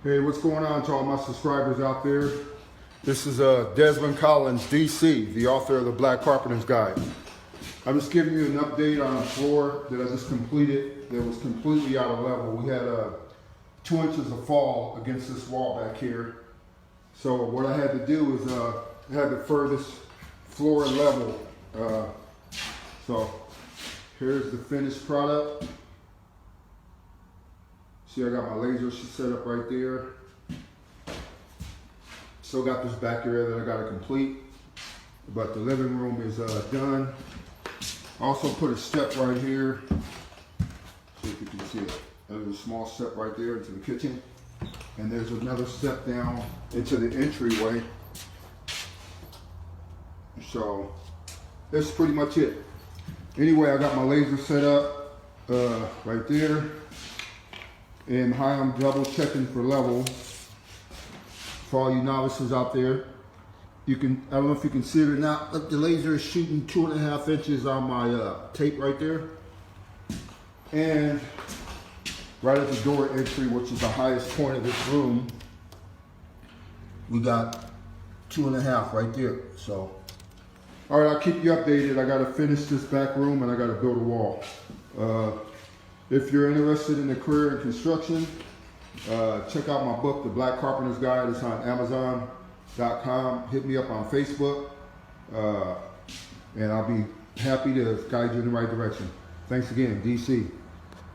Hey, what's going on to all my subscribers out there? This is Desmond Collins, DC, the author of the Black Carpenter's Guide. I'm just giving you an update on a floor that I just completed that was completely out of level. We had 2 inches of fall against this wall back here. So what I had to do is I had the furthest floor level. So here's the finished product. See, I got my laser set up right there. Still got this back area that I got to complete, but the living room is done. Also put a step right here. See if you can see it. There's a small step right there into the kitchen, and there's another step down into the entryway. So that's pretty much it. Anyway, I got my laser set up right there. And hi, I'm double checking for level. For all you novices out there, I don't know if you can see it or not, but the laser is shooting 2.5 inches on my tape right there. And right at the door entry, which is the highest point of this room, we got 2.5 right there. So, all right, I'll keep you updated. I got to finish this back room and I got to build a wall. If you're interested in a career in construction, check out my book, The Black Carpenter's Guide. It's on Amazon.com. Hit me up on Facebook, and I'll be happy to guide you in the right direction. Thanks again, DC.